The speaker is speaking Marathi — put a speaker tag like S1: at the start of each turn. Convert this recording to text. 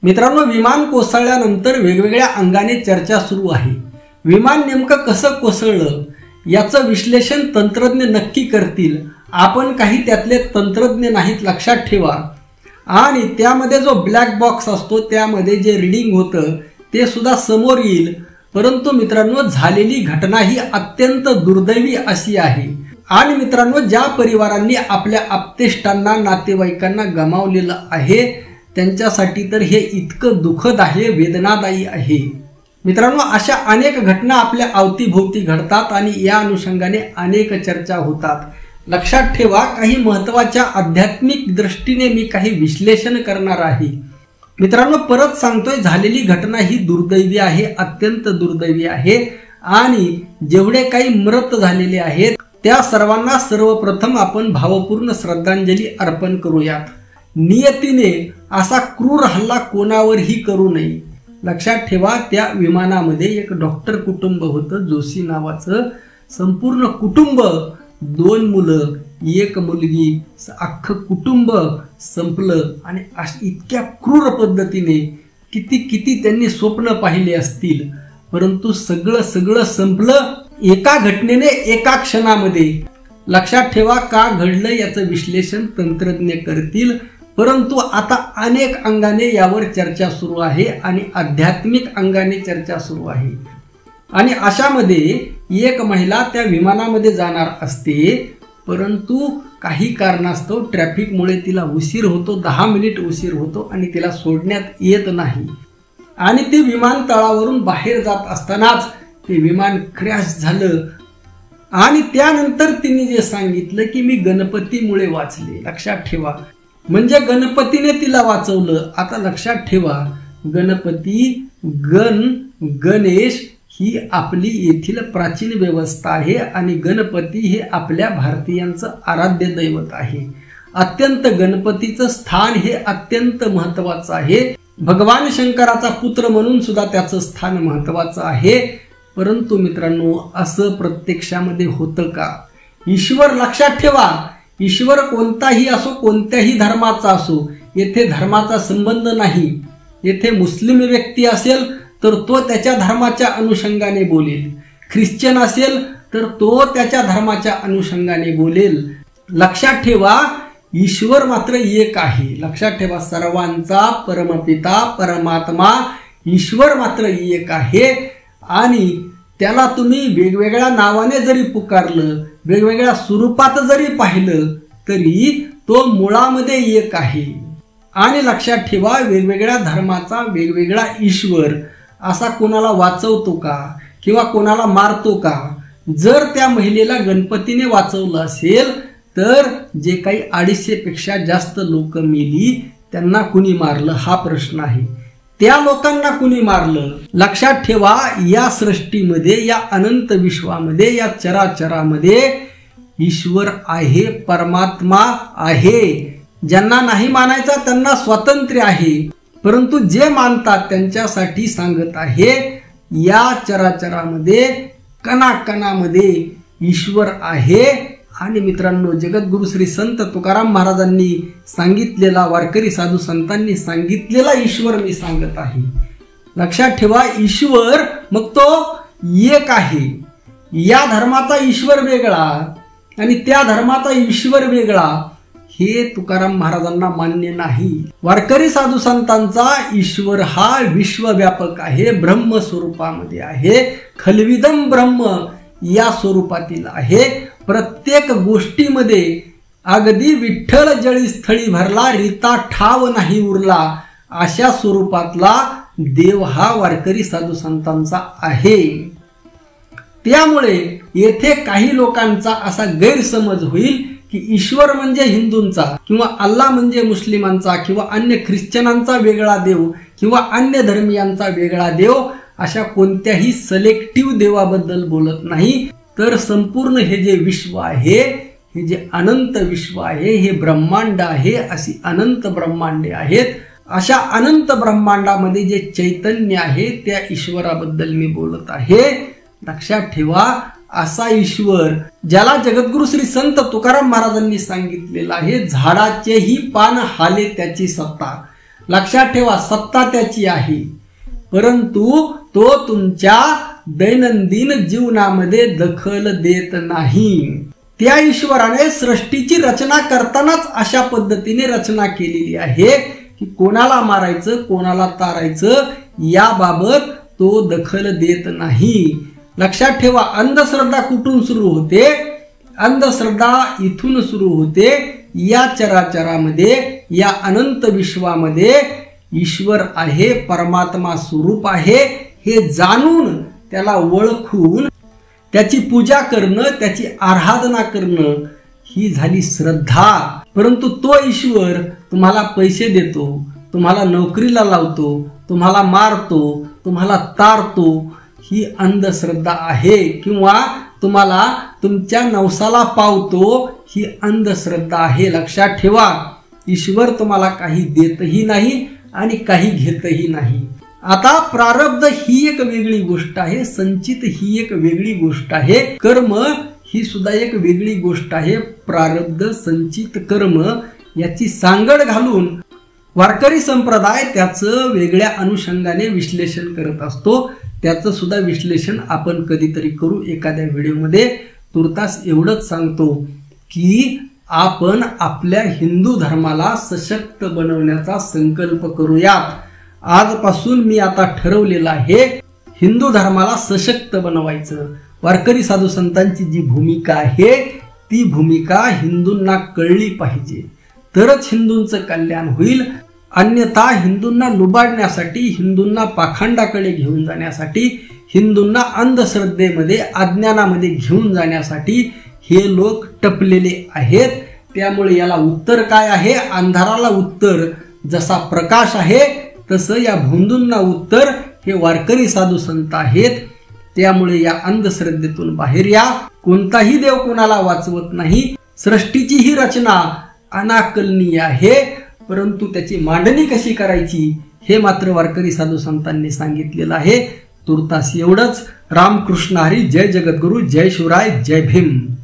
S1: मित्रांनो, विमान कोसळल्यानंतर वेगवेगळ्या अंगाने चर्चा सुरू आहे. विमान नेमकं कसं कोसळलं याचं विश्लेषण तंत्रज्ञ नक्की करतील. आपण काही त्यातले तंत्रज्ञ नाहीत, लक्षात ठेवा. आणि त्यामध्ये जो ब्लॅक बॉक्स असतो त्यामध्ये जे रीडिंग होतं ते सुद्धा समोर येईल. परंतु मित्रांनो, झालेली घटना ही अत्यंत दुर्दैवी अशी आहे. आणि मित्रांनो, ज्या परिवारांनी आपल्या आप्तेष्टांना, नातेवाईकांना गमावलेलं आहे त्यांच्यासाठी तर हे इतकं दुःखद आहे, वेदनादायी आहे. मित्रांनो, अशा अनेक घटना आपल्या अवतीभोवती घडतात आणि या अनुषंगाने अनेक चर्चा होतात. लक्षात ठेवा, काही महत्त्वाच्या आध्यात्मिक दृष्टीने मी काही विश्लेषण करणार आहे. मित्रांनो, परत सांगतोय, झालेली घटना ही दुर्दैवी आहे, अत्यंत दुर्दैवी आहे. आणि जेवढे काही मृत झालेले आहेत त्या सर्वांना सर्वप्रथम आपण भावपूर्ण श्रद्धांजली अर्पण करूयात. नियतीने असा क्रूर हल्ला कोणावरही करू नये. लक्षात ठेवा, त्या विमानामध्ये एक डॉक्टर कुटुंब होतं, जोशी नावाचं. संपूर्ण कुटुंब, 2 मुलं, 1 मुलगी, अख्खं कुटुंब संपलं. आणि इतक्या क्रूर पद्धतीने किती त्यांनी स्वप्न पाहिले असतील, परंतु सगळं संपलं एका घटनेने, एका क्षणामध्ये. लक्षात ठेवा, का घडलं याचं विश्लेषण तंत्रज्ञ करतील. परंतु आता अनेक अंगाने यावर चर्चा सुरू आहे आणि आध्यात्मिक अंगाने चर्चा सुरू आहे. आणि अशामध्ये एक महिला त्या विमानामध्ये जाणार असते, परंतु काही कारणास्तव ट्रॅफिकमुळे तिला उशीर होतो, 10 मिनिट उशीर होतो आणि तिला सोडण्यात येत नाही. आणि ती विमानतळावरून बाहेर जात असतानाच ते विमान क्रॅश झालं. आणि त्यानंतर तिने जे सांगितलं की मी गणपतीमुळे वाचले. लक्षात ठेवा, म्हणजे गणपतीने तिला वाचवलं. आता लक्षात ठेवा, गणपती, गणेश ही आपली येथील प्राचीन व्यवस्था आहे आणि गणपती हे आपल्या भारतीयांचं आराध्य दैवत आहे. अत्यंत गणपतीचं स्थान हे अत्यंत महत्वाचं आहे. भगवान शंकराचा पुत्र म्हणून सुद्धा त्याचं स्थान महत्वाचं आहे. परंतु मित्रांनो, असं प्रत्यक्षामध्ये होतं का? ईश्वर, लक्षात ठेवा, ईश्वर कोणताही असो, कोणत्याही धर्माचा असो, येथे धर्माचा संबंध नाही. येथे मुस्लिम व्यक्ती असेल तर तो त्याच्या धर्माच्या अनुषंगाने बोलेल, ख्रिश्चन असेल तर तो त्याच्या धर्माच्या अनुषंगाने बोलेल. लक्षात ठेवा, ईश्वर मात्र एक आहे. लक्षात ठेवा, सर्वांचा परमपिता परमात्मा ईश्वर मात्र एक आहे. आणि त्याला तुम्ही वेगवेगळ्या नावाने जरी पुकारलं, वेगवेगळ्या स्वरूपात जरी पाहिलं, तरी तो मुळामध्ये एक आहे. आणि लक्षात ठेवा, वेगवेगळ्या धर्माचा वेगवेगळा ईश्वर असा कोणाला वाचवतो का किंवा कोणाला मारतो का? जर त्या महिलेला गणपतीने वाचवलं असेल तर जे काही 250 पेक्षा जास्त लोक मेली त्यांना कुणी मारलं हा प्रश्न आहे. त्या लोकांना कुणी मारलं? लक्षात ठेवा, या सृष्टीमध्ये, या अनंत विश्वामध्ये, या चराचरामध्ये ईश्वर आहे, परमात्मा आहे. ज्यांना नाही मानायचा त्यांना स्वातंत्र्य आहे. परंतु जे मानतात त्यांच्यासाठी सांगत आहे, या चराचरामध्ये, कणाकणामध्ये ईश्वर आहे. आणि मित्रांनो, जगद्गुरु श्री संत तुकाराम महाराजांनी सांगितलेला, वारकरी साधू संतांनी सांगितलेला ईश्वर मी सांगत आहे. लक्षात ठेवा, ईश्वर मग तो एक आहे. या धर्माचा ईश्वर वेगळा आणि त्या धर्माचा ईश्वर वेगळा, हे तुकाराम महाराजांना मान्य नाही. वारकरी साधू संतांचा ईश्वर हा विश्वव्यापक आहे, ब्रह्म स्वरूपामध्ये आहे, खलविदम ब्रह्म या स्वरूपातील आहे. प्रत्येक गोष्टीमध्ये अगदी विठ्ठल जळी स्थळी भरला, रीता ठाव नाही उरला, अशा स्वरूपातला देव हा वारकरी साधू संतांचा आहे. त्यामुळे येथे काही लोकांचा असा गैरसमज होईल की ईश्वर म्हणजे हिंदूंचा किंवा अल्लाह म्हणजे मुस्लिमांचा किंवा अन्य ख्रिश्चनांचा वेगळा देव किंवा अन्य धर्मियांचा वेगळा देव, अशा कोणत्याही सिलेक्टिव्ह देवाबद्दल बोलत नाही. तर संपूर्ण हे जे विश्व आहे, हे जे अनंत विश्व आहे, हे ब्रह्मांड आहे. अशी अनंत ब्रह्मांडे आहेत. अशा अनंत ब्रह्मांडामध्ये जे चैतन्य आहे त्या ईश्वराबद्दल मी बोलत आहे. लक्षात ठेवा, असा ईश्वर ज्याला जगद्गुरु श्री संत तुकाराम महाराजांनी सांगितलेला आहे, झाडाचेही पान हाले त्याची सत्ता. लक्षात ठेवा, सत्ता त्याची आहे, परंतु तो तुमच्या दैनंदिन जीवनामध्ये दखल देत नाही. त्या ईश्वराने सृष्टीची रचना करतानाच अशा पद्धतीने रचना केलेली आहे की कोणाला मारायचं कोणाला तारायचं याबाबत तो दखल देत नाही. लक्षात ठेवा, अंधश्रद्धा कुठून सुरू होते? अंधश्रद्धा इथून सुरू होते. या चराचरामध्ये, या अनंत विश्वामध्ये ईश्वर आहे, परमात्मा स्वरूप आहे हे जाणून, त्याला ओळखून त्याची पूजा करणं, त्याची आराधना करणं ही झाली श्रद्धा. परंतु तो ईश्वर तुम्हाला पैसे देतो, तुम्हाला नोकरीला लावतो, तुम्हाला मारतो, तुम्हाला तारतो, ही अंधश्रद्धा आहे. किंवा तुम्हाला तुमच्या नवसाला पावतो, ही अंधश्रद्धा आहे. लक्षात ठेवा, ईश्वर तुम्हाला काही देतही नाही आणि काही घेतही नाही. आता प्रारब्ध ही एक वेगळी गोष्ट आहे, संचित ही एक वेगळी गोष्ट आहे, कर्म ही सुद्धा एक वेगळी गोष्ट आहे. प्रारब्ध, संचित, कर्म याची सांगड घालून वारकरी संप्रदाय त्याचं वेगळ्या अनुषंगाने विश्लेषण करत असतो. त्याचं सुद्धा विश्लेषण आपण कधीतरी करू एखाद्या व्हिडिओमध्ये. तुर्तास एवढंच सांगतो की आपण आपल्या हिंदू धर्माला सशक्त बनवण्याचा संकल्प करूयात. आजपासून मी आता ठरवलेलं आहे हिंदू धर्माला सशक्त बनवायचं. वारकरी साधू संतांची जी भूमिका आहे ती भूमिका हिंदूंना कळली पाहिजे, तरच हिंदूंचं कल्याण होईल. अन्यथा हिंदूंना लुबाडण्यासाठी, हिंदूंना पाखंडाकडे घेऊन जाण्यासाठी, हिंदूंना अंधश्रद्धेमध्ये, अज्ञानामध्ये घेऊन जाण्यासाठी हे लोक टपलेले आहेत. त्यामुळे याला उत्तर काय आहे? अंधाराला उत्तर जसा प्रकाश आहे तसं या भोंदूंना उत्तर हे वारकरी साधू संत आहेत. त्यामुळे या अंधश्रद्धेतून बाहेर या. कोणताही देव कोणाला वाचवत नाही. सृष्टीची ही रचना अनाकलनीय आहे, परंतु त्याची मांडणी कशी करायची हे मात्र वारकरी साधू संतांनी सांगितलेलं आहे. तुर्तास एवढंच. रामकृष्ण हरी. जय जगद्गुरु. जय शिवराय. जय भीम.